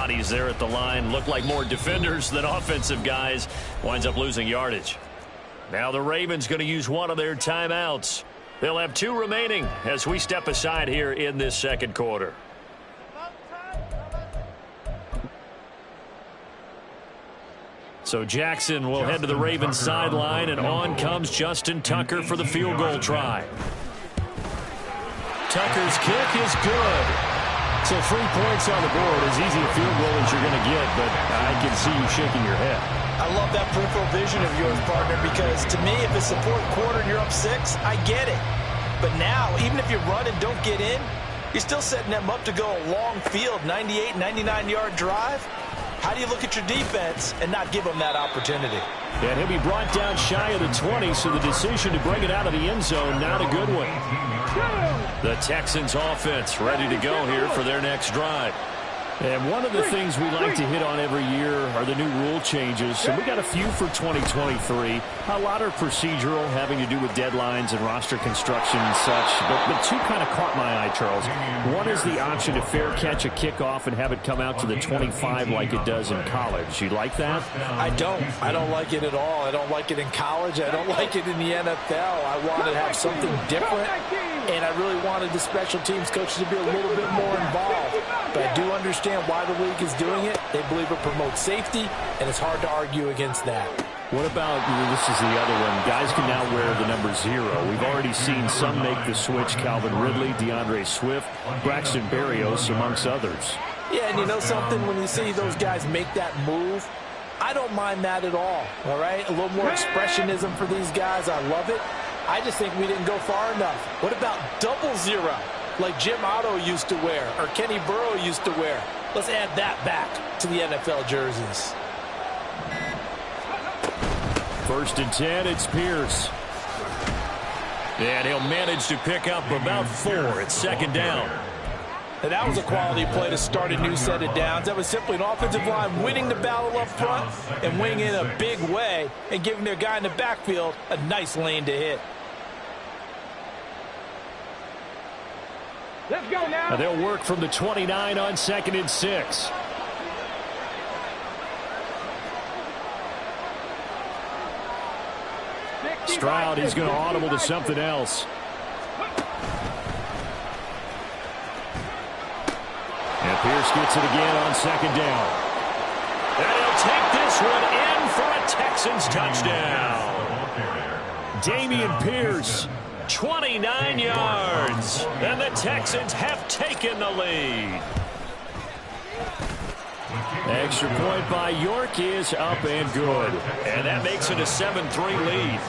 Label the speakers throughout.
Speaker 1: bodies there at the line. Look like more defenders than offensive guys. Winds up losing yardage. Now the Ravens going to use one of their timeouts. They'll have 2 remaining as we step aside here in this second quarter. So Jackson will head to the Ravens sideline, and on comes Justin Tucker for the field goal try. Tucker's kick is good. So 3 points on the board, as easy a field goal as you're going to get, but I can see you shaking your head.
Speaker 2: I love that peripheral vision of yours, partner, because to me, if it's the 4th quarter and you're up 6, I get it. But now, even if you run and don't get in, you're still setting them up to go a long field, 98, 99-yard drive. How do you look at your defense and not give them that opportunity?
Speaker 1: And he'll be brought down shy of the 20, so the decision to bring it out of the end zone, not a good one. The Texans offense ready to go here for their next drive. And one of the things we like to hit on every year are the new rule changes. And we got a few for 2023. A lot are procedural, having to do with deadlines and roster construction and such. But 2 kind of caught my eye, Charles. One is the option to fair catch a kickoff and have it come out to the 25 like it does in college. You like that?
Speaker 2: I don't. I don't like it at all. I don't like it in college. I don't like it in the NFL. I want to have something different. And I really wanted the special teams coaches to be a little bit more involved. But I do understand why the league is doing it. They believe it promotes safety, and it's hard to argue against that.
Speaker 1: What about, this is the other one, guys can now wear the number 0. We've already seen some make the switch, Calvin Ridley, DeAndre Swift, Braxton Berrios, amongst others.
Speaker 2: Yeah, and you know something? When you see those guys make that move, I don't mind that at all right? A little more expressionism for these guys. I love it. I just think we didn't go far enough. What about 00, like Jim Otto used to wear or Kenny Burrow used to wear? Let's add that back to the NFL jerseys.
Speaker 1: 1st and 10, it's Pierce. And he'll manage to pick up about 4. It's 2nd down.
Speaker 2: And that was a quality play to start a new set of downs. That was simply an offensive line winning the battle up front and winning in a big way and giving their guy in the backfield a nice lane to hit.
Speaker 3: Let's go now.
Speaker 1: And they'll work from the 29 on 2nd and 6. Stroud, he's going to audible to something else. And Pierce gets it again on 2nd down. And he'll take this one in for a Texans touchdown. Damian Pierce, 29 yards. And the Texans have taken the lead. Extra point by York is up and good. And that makes it a 7-3 lead.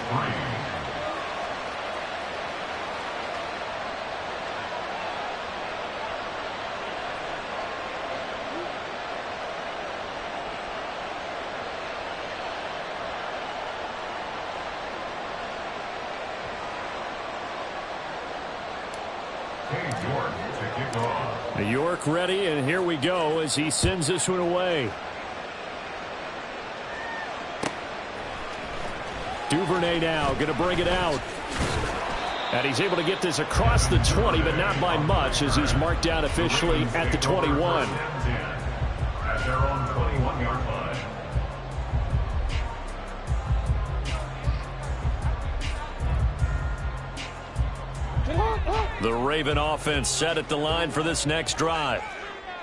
Speaker 1: York ready, and here we go as he sends this one away. Duvernay now going to bring it out. And he's able to get this across the 20, but not by much, as he's marked down officially at the 21.
Speaker 4: At their own 21-yard line.
Speaker 1: The Raven offense set at the line for this next drive.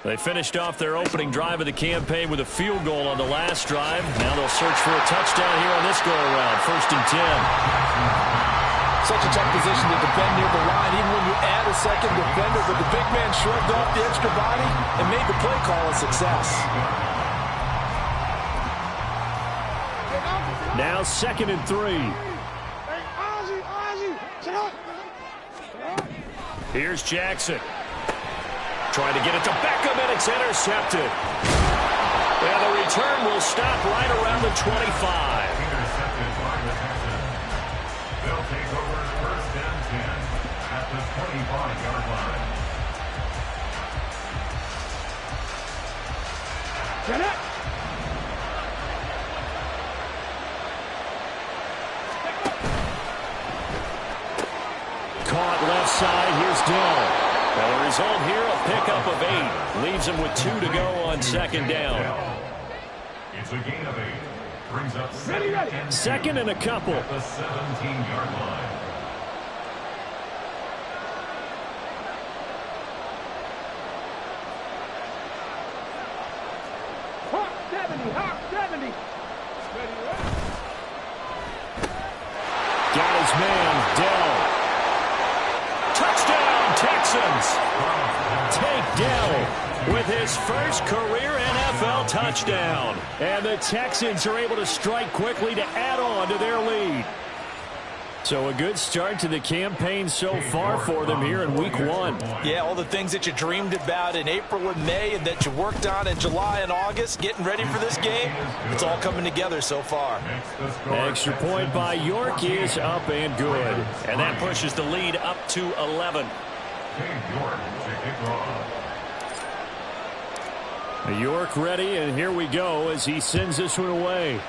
Speaker 1: They finished off their opening drive of the campaign with a field goal on the last drive. Now they'll search for a touchdown here on this go-around. 1st and 10.
Speaker 2: Such a tough position to defend near the line, even when you add a second defender. But the big man shrugged off the extra body and made the play call a success.
Speaker 1: Now 2nd and 3. Here's Jackson. Trying to get it to Beckham, and it's intercepted. And the return will stop right around the 25.
Speaker 4: Intercepted by the Texans. They'll take over 1st and 10 at the 25-yard line.
Speaker 3: Get it.
Speaker 1: Caught left side. Here's Dell. Well, the result here, a pickup of 8. Leaves them with 2 to go on second down.
Speaker 4: It's a gain of 8. Brings up
Speaker 1: second and a couple.
Speaker 4: At the 17-yard line.
Speaker 1: Got his man, Dell. Touchdown, Texans. Take Dell with his first career NFL touchdown. And the Texans are able to strike quickly to add on to their lead. So a good start to the campaign so far for them here in week 1.
Speaker 2: Yeah, all the things that you dreamed about in April and May and that you worked on in July and August, getting ready for this game, it's all coming together so far.
Speaker 1: Extra point by York is up and good. And that pushes the lead up to 11. York ready, and here we go as he sends this one away.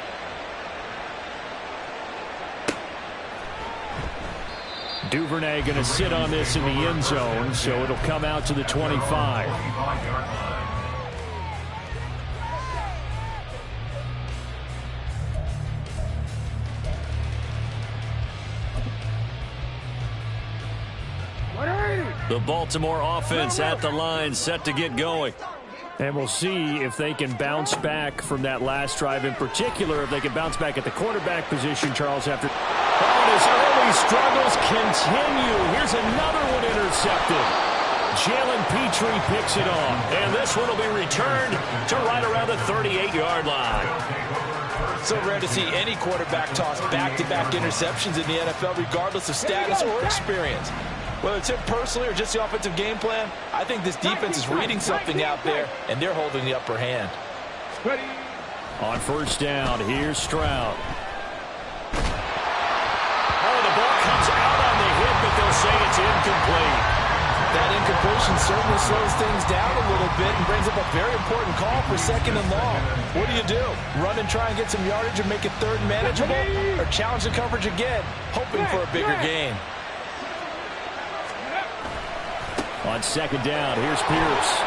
Speaker 1: Duvernay going to sit on this in the end zone, so it'll come out to the 25. The Baltimore offense at the line, set to get going. And we'll see if they can bounce back from that last drive, in particular, if they can bounce back at the quarterback position, Charles, after... Oh, his early struggles continue. Here's another one intercepted. Jalen Petrie picks it off. And this one will be returned to right around the 38-yard line.
Speaker 2: So rare to see any quarterback toss back-to-back interceptions in the NFL, regardless of status or experience. Whether it's him personally or just the offensive game plan, I think this defense is reading something out there, and they're holding the upper hand.
Speaker 1: On first down, here's Stroud. Oh, the ball comes out on the hit, but they'll say it's incomplete.
Speaker 2: That incompletion certainly slows things down a little bit and brings up a very important call for second and long. What do? Run and try and get some yardage and make it third manageable, or challenge the coverage again, hoping for a bigger gain?
Speaker 1: On second down, here's Pierce.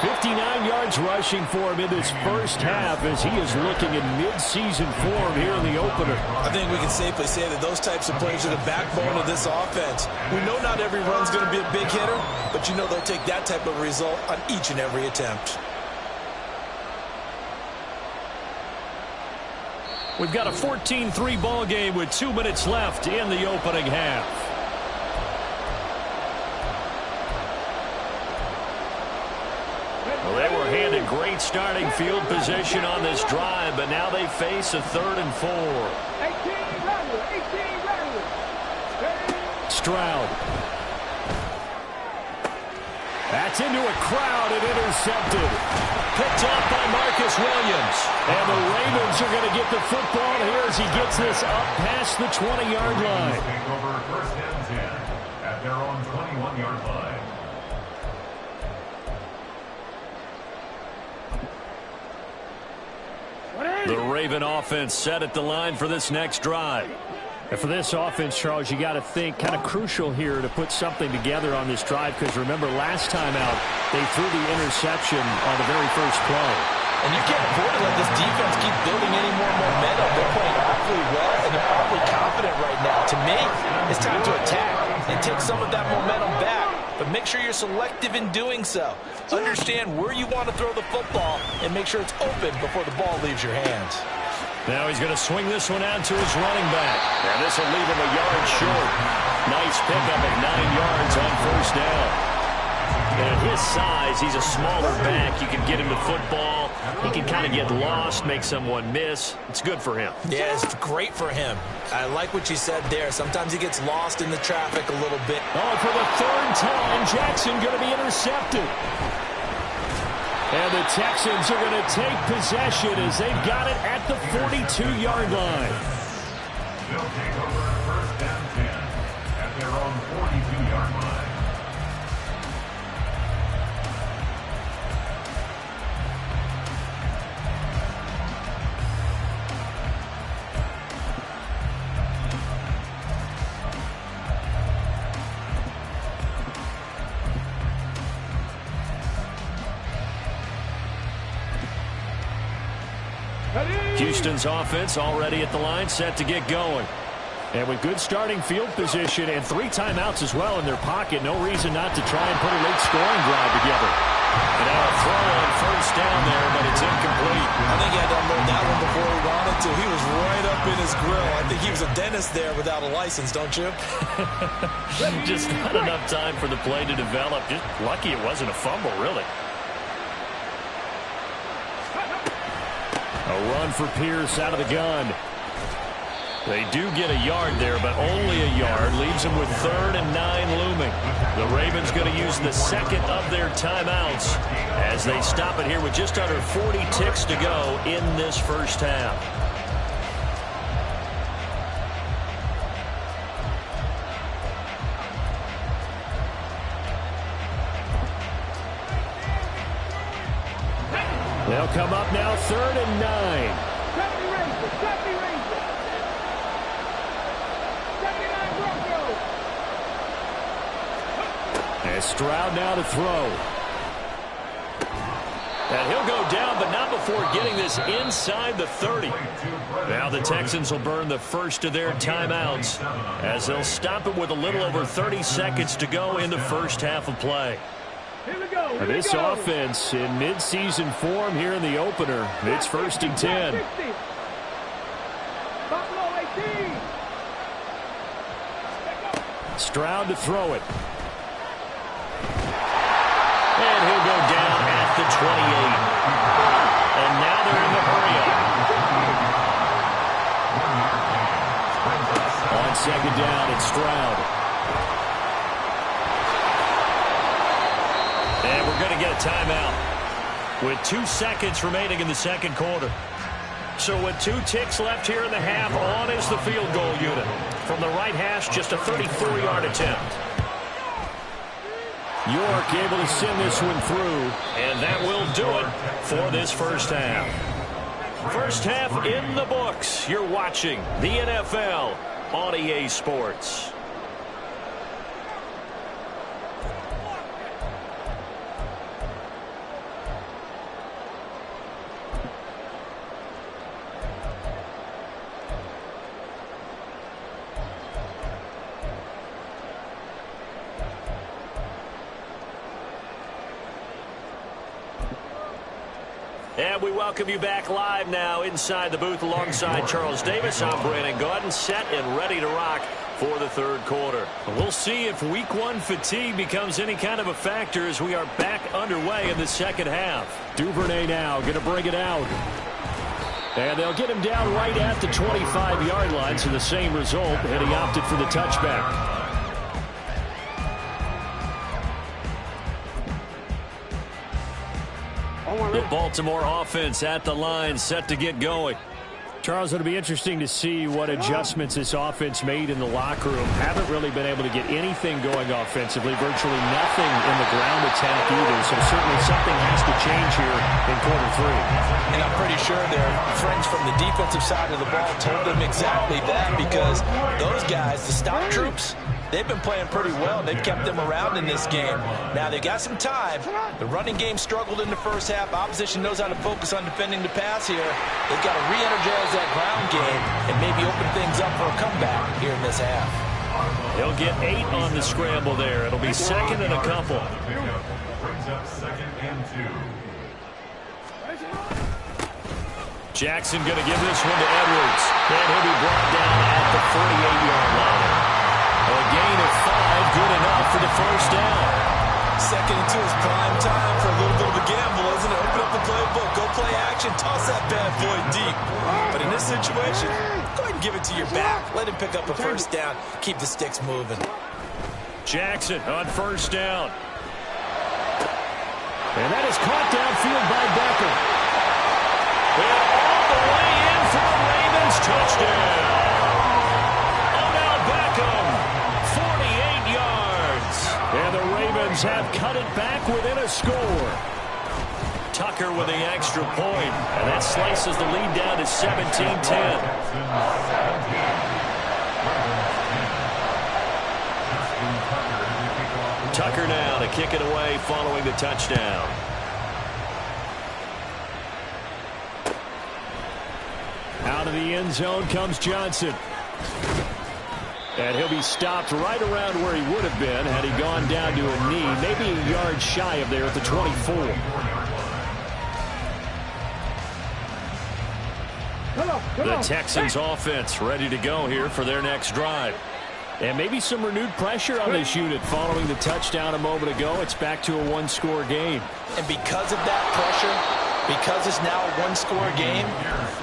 Speaker 1: 59 yards rushing for him in this first half as he is looking in mid-season form here in the opener.
Speaker 2: I think we can safely say that those types of plays are the backbone of this offense. We know not every run's going to be a big hitter, but you know they'll take that type of result on each and every attempt.
Speaker 1: We've got a 14-3 ball game with 2 minutes left in the opening half. Well, they were handed great starting field position on this drive, but now they face a 3rd and 4. Stroud. That's into a crowd and intercepted. Picked off by Marcus Williams. And the Ravens are going to get the football here as he gets this up past the 20-yard line.
Speaker 4: Take over first and 10 at their own 21-yard line.
Speaker 1: The Raven offense set at the line for this next drive. And for this offense, Charles, you got to think kind of crucial here to put something together on this drive, because remember, last time out, they threw the interception on the very first play.
Speaker 2: And you can't afford to let this defense keep building any more momentum. They're playing awfully well, and they're awfully confident right now. To me, it's time to attack and take some of that momentum back. But make sure you're selective in doing so. Understand where you want to throw the football and make sure it's open before the ball leaves your hands.
Speaker 1: Now he's going to swing this one out to his running back. And this will leave him a yard short. Nice pickup at 9 yards on first down. And at his size, he's a smaller back. You can get him the football. He can kind of get lost, make someone miss. It's good for him.
Speaker 2: Yeah, it's great for him. I like what you said there. Sometimes he gets lost in the traffic a little bit.
Speaker 1: Oh, for the 3rd time, Jackson going to be intercepted. And the Texans are going to take possession as they've got it at the 42-yard line.
Speaker 4: They'll take over first and 10 at their own 42-yard line.
Speaker 1: Houston's offense already at the line, set to get going. And with good starting field position and 3 timeouts as well in their pocket, no reason not to try and put a late scoring drive together. And now a throw on first down there, but it's incomplete.
Speaker 2: I think he had to unload that one before he wanted to. He was right up in his grill. I think he was a dentist there without a license, don't you?
Speaker 1: Just not enough time for the play to develop. Just lucky it wasn't a fumble, really. A run for Pierce out of the gun. They do get a yard there, but only a yard. Leaves them with 3rd and 9 looming. The Ravens going to use the second of their timeouts as they stop it here with just under 40 ticks to go in this first half. They'll come up now 3rd and 9. And Stroud now to throw. And he'll go down, but not before getting this inside the 30. Now the Texans will burn the first of their timeouts as they'll stop it with a little over 30 seconds to go in the first half of play. This offense in midseason form here in the opener. It's 1st and 10. Stroud to throw it. And he'll go down at the 28. And now they're in the hurry-up. On 2nd down, it's Stroud. And we're going to get a timeout with 2 seconds remaining in the second quarter. So with 2 ticks left here in the half, on is the field goal unit. From the right hash, just a 34-yard attempt. York able to send this one through, and that will do it for this first half. First half in the books. You're watching the NFL on EA Sports. And we welcome you back live now inside the booth alongside Charles Davis. I'm Brandon Gaudin, set and ready to rock for the third quarter. We'll see if week 1 fatigue becomes any kind of a factor as we are back underway in the second half. Duvernay now going to bring it out. And they'll get him down right at the 25-yard line, so the same result, and he opted for the touchback. The Baltimore offense at the line, set to get going. Charles, it'll be interesting to see what adjustments this offense made in the locker room. Haven't really been able to get anything going offensively, virtually nothing in the ground attack either. So certainly something has to change here in quarter 3.
Speaker 2: And I'm pretty sure their friends from the defensive side of the ball told them exactly that, because those guys, the stop troops, they've been playing pretty well. They've kept them around in this game. Now, they got some time. The running game struggled in the first half. Opposition knows how to focus on defending the pass here. They've got to re-energize that ground game and maybe open things up for a comeback here in this half.
Speaker 1: They'll get 8 on the scramble there. It'll be 2nd and a couple.
Speaker 4: Brings up 2nd and 2.
Speaker 1: Jackson going to give this one to Edwards. And he'll be brought down at the 48-yard line. A gain of 5, good enough for the first down.
Speaker 2: 2nd and 2 is prime time for a little bit of a gamble, isn't it? Open up the playbook, go play action, toss that bad boy deep. But in this situation, go ahead and give it to your back. Let him pick up a first down. Keep the sticks moving.
Speaker 1: Jackson on first down. And that is caught downfield by Beckham. And all the way in for the Ravens touchdown. Beckham, 48 yards. And the Ravens have cut it back within a score. Tucker with the extra point. And that slices the lead down to 17-10. Tucker now to kick it away following the touchdown. Out of the end zone comes Johnson. And he'll be stopped right around where he would have been had he gone down to a knee, maybe a yard shy of there at the 24. The Texans offense ready to go here for their next drive. And maybe some renewed pressure on this unit following the touchdown a moment ago. It's back to a one-score game.
Speaker 2: And because of that pressure, because it's now a one-score game,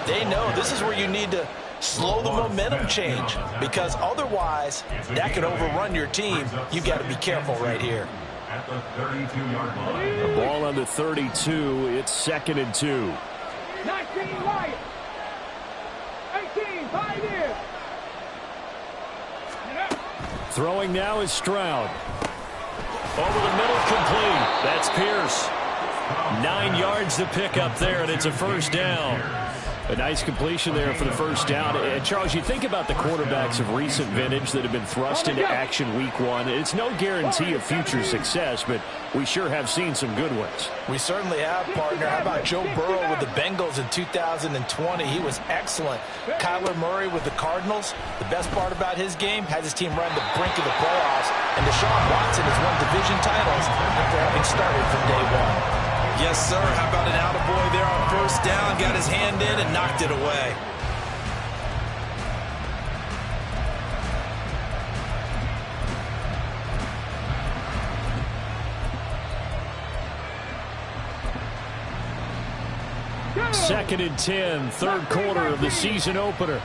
Speaker 2: they know this is where you need to slow the momentum change, because otherwise that could overrun your team. You got to be careful right here.
Speaker 4: At the 32-yard line.
Speaker 1: The ball on the 32. It's 2nd and 2.
Speaker 3: 19 Lions. 18 Pioneers.
Speaker 1: Throwing now is Stroud. Over the middle, complete. That's Pierce. 9 yards to pick up there, and it's a first down. A nice completion there for the first down. And Charles, you think about the quarterbacks of recent vintage that have been thrust into action week 1. It's no guarantee of future success, but we sure have seen some good ones.
Speaker 2: We certainly have, partner. How about Joe Burrow with the Bengals in 2020? He was excellent. Kyler Murray with the Cardinals. The best part about his game, has his team right on the brink of the playoffs. And Deshaun Watson has won division titles after having started from day 1.
Speaker 5: Yes, sir. How about an attaboy there on first down? Got his hand in and knocked it away.
Speaker 1: Second and 10, third quarter of the season opener.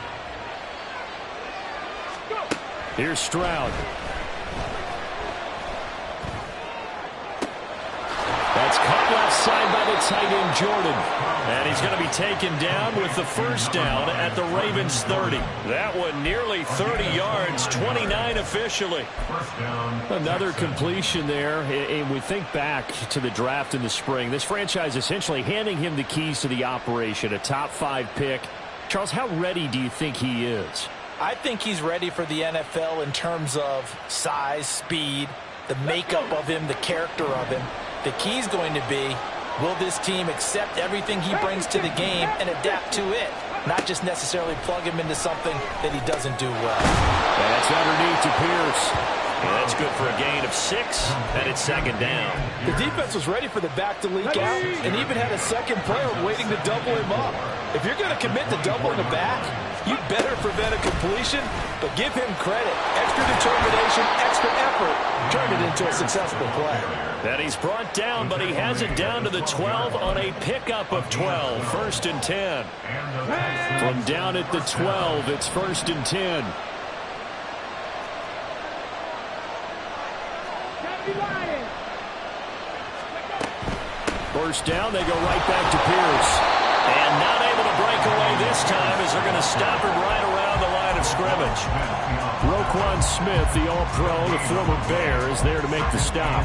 Speaker 1: Here's Stroud. That's caught left side by the tight end, Jordan. And he's going to be taken down with the first down at the Ravens 30. That one nearly 30 yards, 29 officially. Another completion there. And we think back to the draft in the spring. This franchise essentially handing him the keys to the operation, a top 5 pick. Charles, how ready do you think he is?
Speaker 2: I think he's ready for the NFL in terms of size, speed, the makeup of him, the character of him. The key's going to be, will this team accept everything he brings to the game and adapt to it? Not just necessarily plug him into something that he doesn't do well.
Speaker 1: That's underneath to Pierce. And that's good for a gain of 6, and it's second down.
Speaker 2: The defense was ready for the back to leak out and even had a second player waiting to double him up. If you're going to commit to doubling a back, you better prevent a completion, but give him credit. Extra determination, extra effort, turn it into a successful play.
Speaker 1: And he's brought down, but he has it down to the 12 on a pickup of 12. 1st and 10. From down at the 12, it's 1st and 10. First down, they go right back to Pierce. And not able to break away this time as they're going to stop him right around the line of scrimmage. Roquan Smith, the All-Pro, the former Bear, is there to make the stop.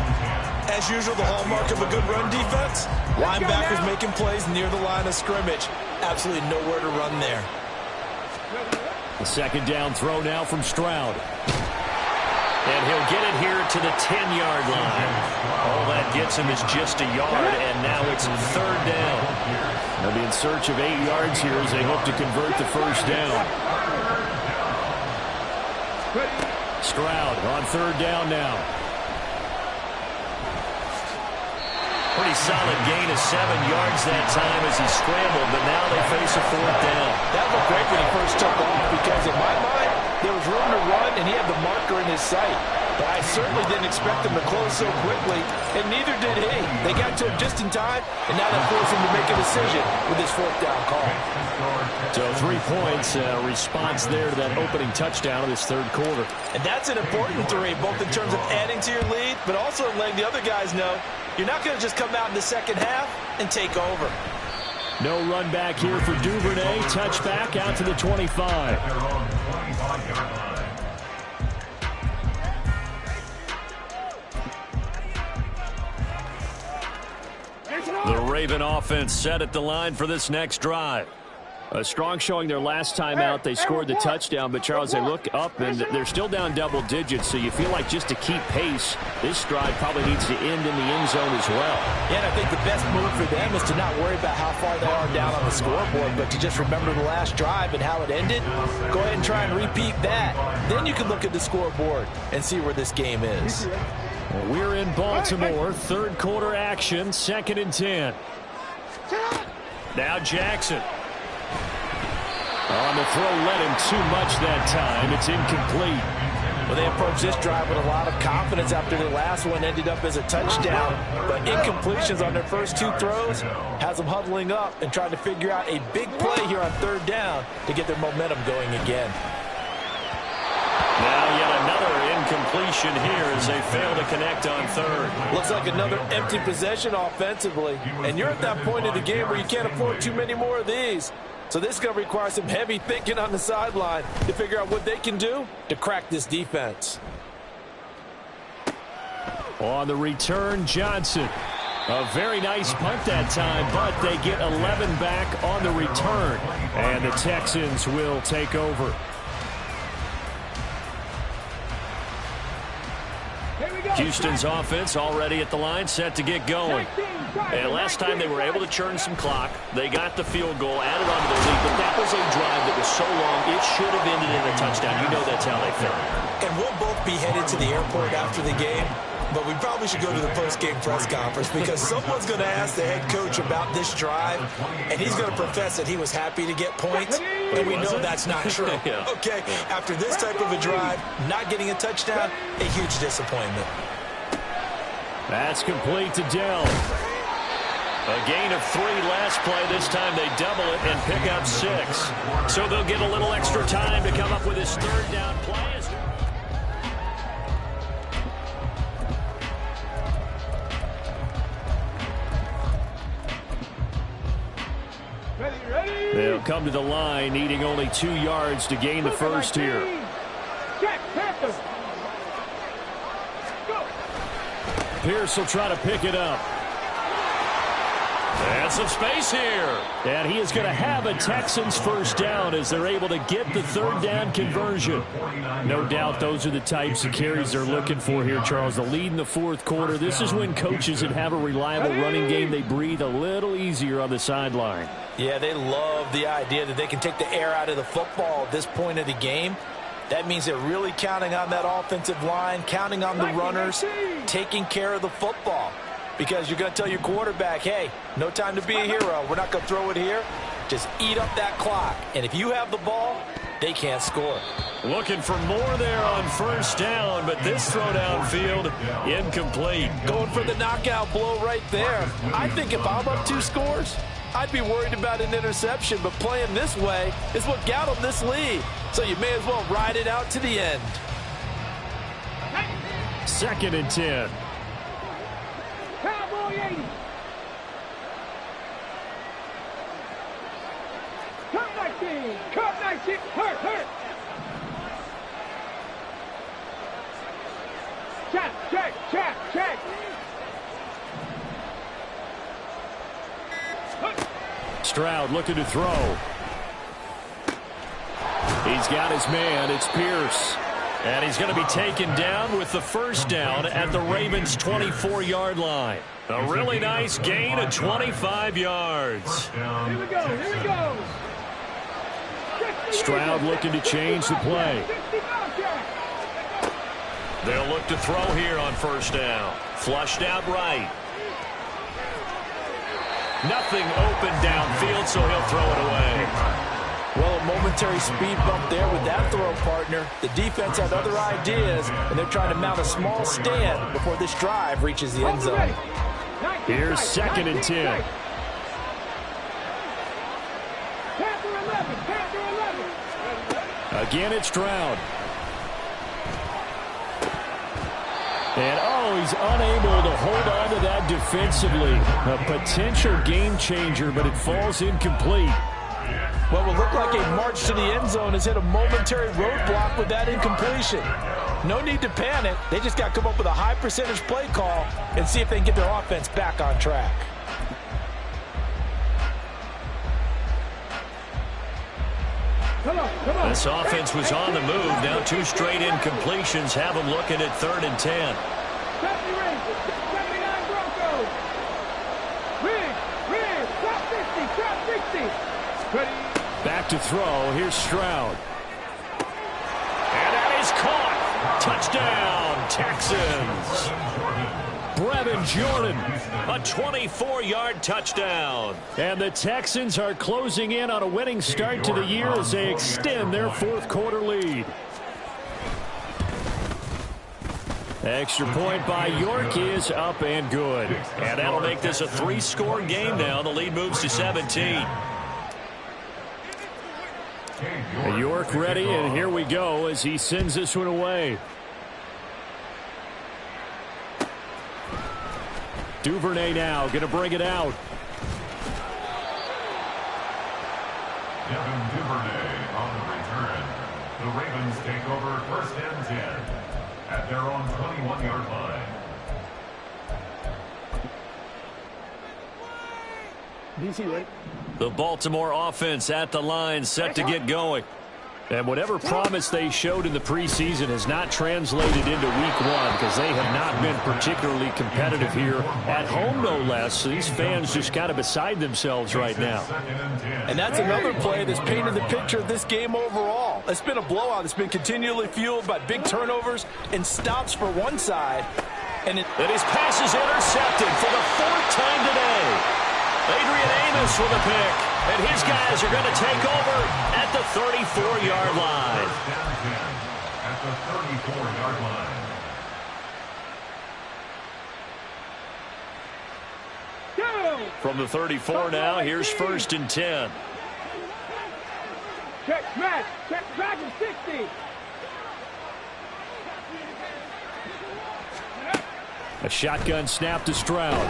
Speaker 5: As usual, the hallmark of a good run defense, linebackers making plays near the line of scrimmage. Absolutely nowhere to run there.
Speaker 1: The second down throw now from Stroud. And he'll get it here to the 10-yard line. All that gets him is just a yard, and now it's 3rd down. They'll be in search of 8 yards here as they hope to convert the first down. Stroud on 3rd down now. Pretty solid gain of 7 yards that time as he scrambled, but now they face a 4th down.
Speaker 2: That looked great when he first took off, because in my mind, there was room to run, and he had the marker in his sight. But I certainly didn't expect him to close so quickly, and neither did he. They got to him just in time, and now they force him to make a decision with his 4th down call.
Speaker 1: So 3 points, response there to that opening touchdown of this 3rd quarter.
Speaker 2: And that's an important 3, both in terms of adding to your lead, but also letting the other guys know you're not going to just come out in the second half and take over.
Speaker 1: No run back here for Duvernay. Touchback out to the 25. The Raven offense set at the line for this next drive. A strong showing their last time out. They scored the touchdown, but, Charles, they look up, and they're still down double digits, so you feel like just to keep pace, this drive probably needs to end in the end zone as well.
Speaker 2: Yeah, and I think the best move for them is to not worry about how far they are down on the scoreboard, but to just remember the last drive and how it ended. Go ahead and try and repeat that. Then you can look at the scoreboard and see where this game is.
Speaker 1: Well, we're in Baltimore. Third quarter action, 2nd and 10. Now Jackson. On the throw, led him too much that time. It's incomplete.
Speaker 2: Well, they approached this drive with a lot of confidence after the last one ended up as a touchdown. But incompletions on their first 2 throws has them huddling up and trying to figure out a big play here on 3rd down to get their momentum going again.
Speaker 1: Now yet another incompletion here as they fail to connect on 3rd.
Speaker 2: Looks like another empty possession offensively. And you're at that point of the game where you can't afford too many more of these. So this is going to require some heavy thinking on the sideline to figure out what they can do to crack this defense.
Speaker 1: On the return, Johnson. A very nice punt that time, but they get 11 back on the return. And the Texans will take over. Houston's offense already at the line, set to get going. And last time they were able to churn some clock. They got the field goal, added on to their lead, but that was a drive that was so long, it should have ended in a touchdown. You know that's how they felt.
Speaker 5: And we'll both be headed to the airport after the game, but we probably should go to the post-game press conference because someone's going to ask the head coach about this drive, and he's going to profess that he was happy to get points, and we know that's not true.
Speaker 1: Yeah.
Speaker 5: Okay, after this type of a drive, not getting a touchdown, a huge disappointment.
Speaker 1: That's complete to Dell. A gain of 3 last play. This time they double it and pick up 6. So they'll get a little extra time to come up with his 3rd down play. They'll come to the line, needing only 2 yards to gain the first here. Pierce will try to pick it up. And some space here. And he is going to have a Texans first down as they're able to get the 3rd down conversion. No doubt those are the types of carries they're looking for here, Charles. The lead in the 4th quarter. This is when coaches that have a reliable running game, they breathe a little easier on the sideline.
Speaker 2: Yeah, they love the idea that they can take the air out of the football at this point of the game. That means they're really counting on that offensive line, counting on the runners, taking care of the football. Because you're going to tell your quarterback, hey, no time to be a hero. We're not going to throw it here. Just eat up that clock. And if you have the ball, they can't score.
Speaker 1: Looking for more there on 1st down, but this throw downfield, incomplete.
Speaker 2: Going for the knockout blow right there. I think if I'm up 2 scores, I'd be worried about an interception, but playing this way is what got them this lead. So you may as well ride it out to the end.
Speaker 1: 2nd and 10.
Speaker 3: Cowboy 80. Cut 19. Cut 19. Hurt. Check.
Speaker 1: Stroud looking to throw. He's got his man. It's Pierce. And he's going to be taken down with the first down at the Ravens' 24-yard line. A really nice gain of 25 yards.
Speaker 3: Here we go.
Speaker 1: Stroud looking to change the play. They'll look to throw here on first down. Flushed out right. Nothing open downfield, so he'll throw it away.
Speaker 2: Well, a momentary speed bump there with that throw, partner. The defense had other ideas, and they're trying to mount a small stand before this drive reaches the end zone.
Speaker 1: Here's 2nd and 10. Again, it's Stroud. And, he's unable to hold on to that defensively. A potential game changer, but it falls incomplete.
Speaker 2: What will look like a march to the end zone has hit a momentary roadblock with that incompletion. No need to panic. They just got to come up with a high percentage play call and see if they can get their offense back on track.
Speaker 1: This offense was on the move. Now 2 straight incompletions have them looking at 3rd and 10. Back to throw. Here's Stroud. And that is caught. Touchdown, Texans. Brevin Jordan, a 24-yard touchdown. And the Texans are closing in on a winning start to the year as they extend their 4th quarter lead. Extra point by York is up and good. And that'll make this a 3-score game now. The lead moves to 17. York ready, and here we go as he sends this one away. Duvernay now going to bring it out.
Speaker 4: Devin Duvernay on the return. The Ravens take over 1st and 10 at their own 21-yard line.
Speaker 3: DC, right?
Speaker 1: The Baltimore offense at the line, set to get going. And whatever promise they showed in the preseason has not translated into week 1 because they have not been particularly competitive here at home, no less. So these fans just kind of beside themselves right now.
Speaker 2: And that's another play that's painted the picture of this game overall. It's been a blowout. It's been continually fueled by big turnovers and stops for one side. And
Speaker 1: his pass is intercepted for the 4th time today. Adrian Amos with a pick. And his guys are going to take over at the 34-yard line.
Speaker 4: At the 34-yard line.
Speaker 1: From the 34 now, here's 1st and 10.
Speaker 3: Check smash. Check back and 60.
Speaker 1: A shotgun snap to Stroud.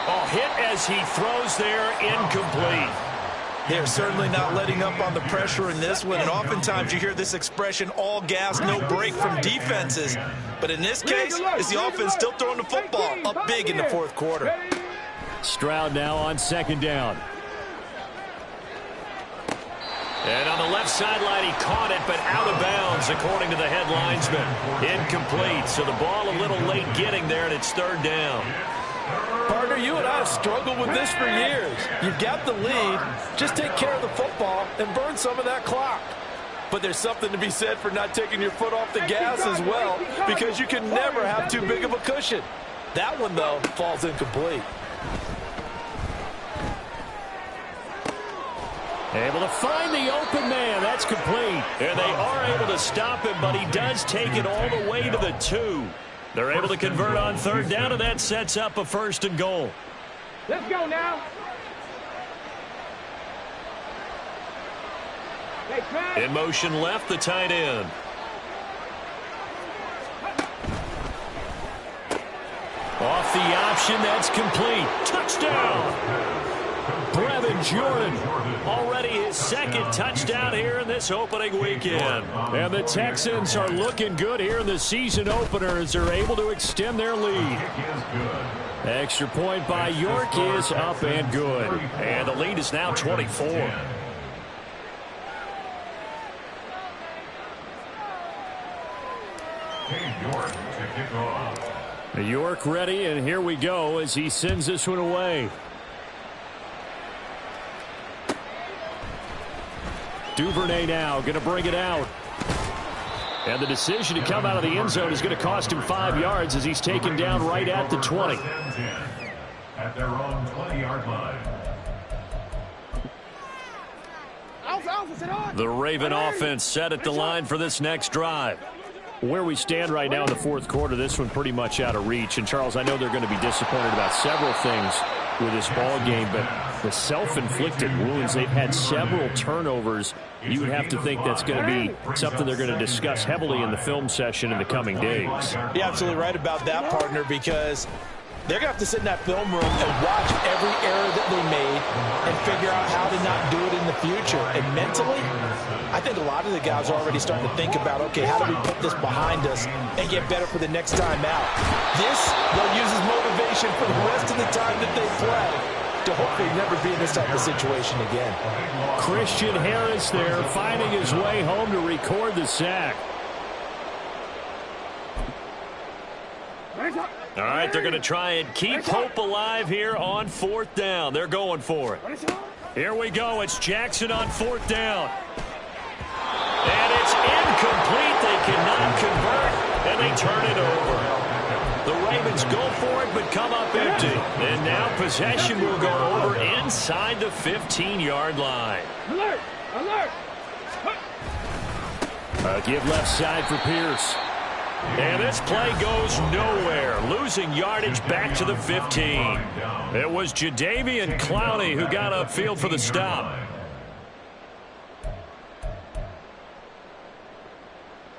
Speaker 1: Oh, hit as he throws there, incomplete.
Speaker 5: They're certainly not letting up on the pressure in this one, and oftentimes you hear this expression, all gas, no break from defenses. But in this case, it's the offense still throwing the football up big in the 4th quarter.
Speaker 1: Stroud now on 2nd down. And on the left sideline, he caught it, but out of bounds, according to the head linesman. Incomplete, so the ball a little late getting there, and it's 3rd down.
Speaker 2: Partner, you and I have struggled with this for years. You've got the lead. Just take care of the football and burn some of that clock. But there's something to be said for not taking your foot off the gas as well, because you can never have too big of a cushion. That one, though, falls incomplete.
Speaker 1: Able to find the open man. That's complete. And they are able to stop him, but he does take it all the way to the 2. They're able to convert on 3rd down, and that sets up a 1st and goal.
Speaker 3: Let's go now.
Speaker 1: In motion left, the tight end. Off the option, that's complete. Touchdown! Brevin Jordan, already his 2nd touchdown here in this opening weekend. And the Texans are looking good here in the season opener as they're able to extend their lead. Extra point by York is up and good. And the lead is now 24. York ready, and here we go as he sends this one away. Duvernay now going to bring it out. And the decision to come out of the end zone is going to cost him 5 yards as he's taken down right at the 20.
Speaker 4: At their own 20-yard line.
Speaker 1: The Raven offense set at the line for this next drive. Where we stand right now in the 4th quarter, this one pretty much out of reach. And, Charles, I know they're going to be disappointed about several things with this ball game, but the self-inflicted wounds, they've had several turnovers. You would have to think that's going to be something they're going to discuss heavily in the film session in the coming days.
Speaker 2: You're absolutely right about that, partner, because they're going to have to sit in that film room and watch every error that they made and figure out how to not do it in the future. And mentally, I think a lot of the guys are already starting to think about, okay, how do we put this behind us and get better for the next time out? This, they'll use as motivation for the rest of the time that they play. to hopefully never be in this type of situation again.
Speaker 1: Christian Harris there finding his way home to record the sack. All right, they're going to try and keep hope alive here on 4th down. They're going for it. Here we go. It's Jackson on 4th down. And it's incomplete. They cannot convert, and they turn it over. The Ravens go for it, but come up empty. And now possession will go over inside the 15-yard line.
Speaker 3: Alert! Alert!
Speaker 1: A give left side for Pierce. And this play goes nowhere, losing yardage back to the 15. It was Jadeveon Clowney who got upfield for the stop.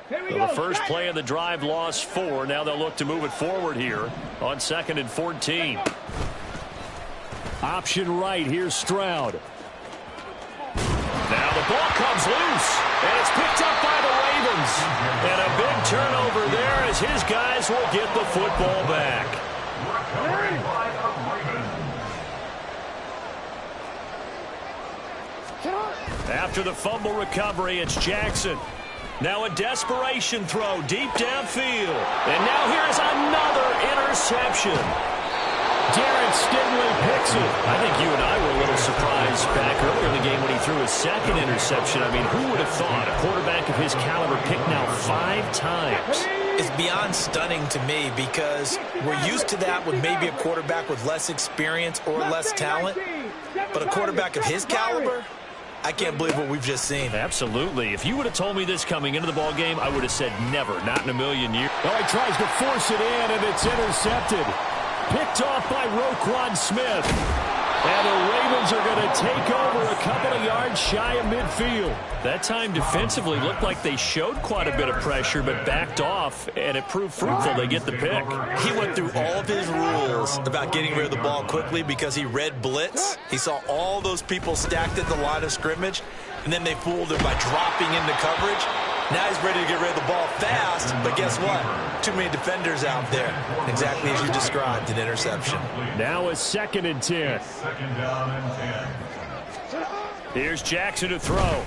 Speaker 1: Well, the first play of the drive lost 4. Now they'll look to move it forward here on 2nd and 14. Option right, here's Stroud. Now the ball comes loose, and it's picked up by the Ravens. And a big turnover there as his guys will get the football back. After the fumble recovery, it's Jackson. Now a desperation throw deep downfield. And now here's another interception. Darren Stingley picks it. I think you and I were a little surprised back earlier in the game when he threw his second interception. I mean, who would have thought a quarterback of his caliber picked now 5 times?
Speaker 5: It's beyond stunning to me because we're used to that with maybe a quarterback with less experience or less talent. But a quarterback of his caliber, I can't believe what we've just seen.
Speaker 1: Absolutely. If you would have told me this coming into the ball game, I would have said never, not in a million years. Oh, he tries to force it in, and it's intercepted. Picked off by Roquan Smith. And the Ravens are going to take over a couple of yards shy of midfield. That time defensively looked like they showed quite a bit of pressure, but backed off, and it proved fruitful. They get the pick.
Speaker 5: He went through all of his rules about getting rid of the ball quickly because he read blitz. He saw all those people stacked at the line of scrimmage, and then they fooled him by dropping into coverage. Now he's ready to get rid of the ball fast, but guess what? Too many defenders out there. Exactly as you described, an interception.
Speaker 1: Now a 2nd and 10.
Speaker 4: 2nd down and 10.
Speaker 1: Here's Jackson to throw.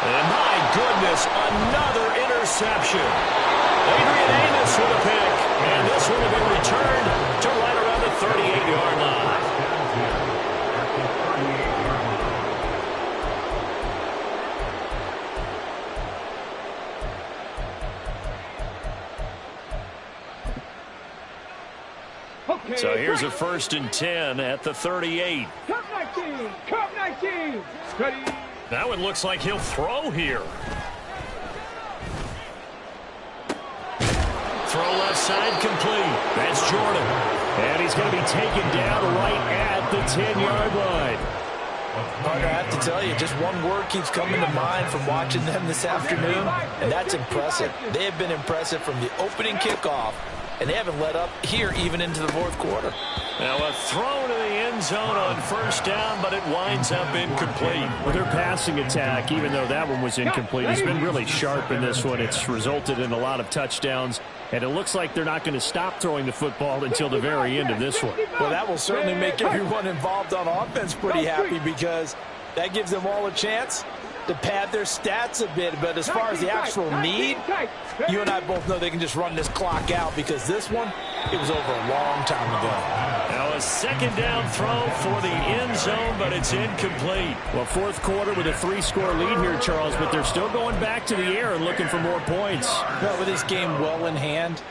Speaker 1: And my goodness, another interception. Adrian Amos with a pick. And this one will be returned to right around the 38-yard line. So here's a 1st and 10 at the 38.
Speaker 3: Cup 19! Cup 19! Ready?
Speaker 1: Now it looks like he'll throw here. Throw left side complete. That's Jordan. And he's going to be taken down right at the 10-yard line.
Speaker 2: Partner, I have to tell you, just one word keeps coming to mind from watching them this afternoon, and that's impressive. They have been impressive from the opening kickoff, and they haven't let up here even into the 4th quarter.
Speaker 1: Now a throw to the end zone on 1st down, but it winds up incomplete. Well, their passing attack, even though that one was incomplete, has been really sharp in this one. It's resulted in a lot of touchdowns, and it looks like they're not going to stop throwing the football until the very end of this one.
Speaker 2: Well, that will certainly make everyone involved on offense pretty happy because that gives them all a chance to pad their stats a bit. But as far as the actual need, you and I both know they can just run this clock out because this one, it was over a long time ago.
Speaker 1: Now a 2nd down throw for the end zone, but it's incomplete. Well, 4th quarter with a 3-score lead here, Charles, but they're still going back to the air and looking for more points.
Speaker 2: Well, with this game well in hand,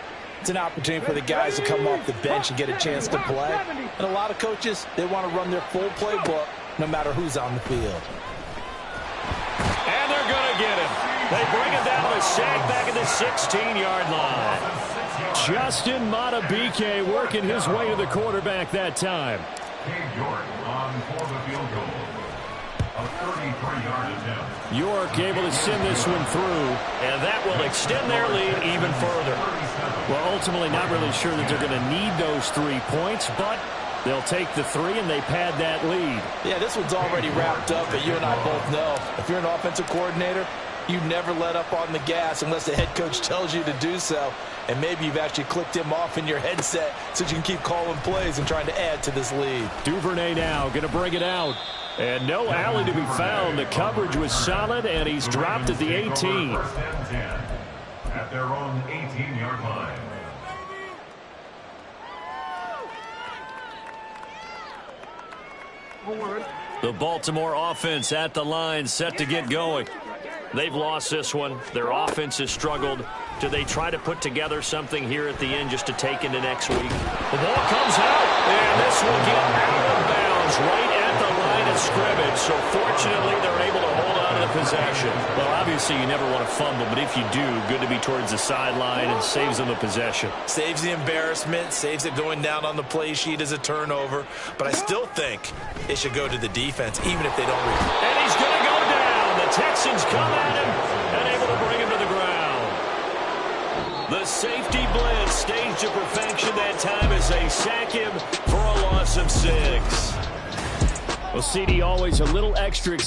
Speaker 2: it's an opportunity for the guys to come off the bench and get a chance to play. And a lot of coaches, they want to run their full playbook no matter who's on the field.
Speaker 1: And they're going to get him. They bring him down to a sack back at the 16-yard line. Justin Matabike working his way to the quarterback that time.
Speaker 4: York on for the field goal. A 33-yard attempt.
Speaker 1: York able to send this one through, and that will extend their lead even further. Well, ultimately not really sure that they're going to need those 3 points, but they'll take the 3 and they pad that lead.
Speaker 2: Yeah, this one's already wrapped up, but you and I both know if you're an offensive coordinator, You never let up on the gas unless the head coach tells you to do so. And maybe you've actually clicked him off in your headset so you can keep calling plays and trying to add to this lead.
Speaker 1: Duvernay now going to bring it out. And no alley to be found. The coverage was solid, and he's dropped at the 18.
Speaker 4: First and 10 at their own 18-yard line.
Speaker 1: The Baltimore offense at the line, set to get going. They've lost this one. Their offense has struggled. Do they try to put together something here at the end just to take into next week? The ball comes out, and this will get out of bounds right at the line of scrimmage. So fortunately, they're able to hold on to the possession. Well, obviously, you never want to fumble, but if you do, good to be towards the sideline and saves them a possession.
Speaker 2: Saves the embarrassment, saves it going down on the play sheet as a turnover. But I still think it should go to the defense, even if they don't reach.
Speaker 1: And he's going to go down. The Texans come at him and able to bring him to the ground. The safety blitz staged to perfection that time as they sack him for a loss of 6. Well, CD always a little extra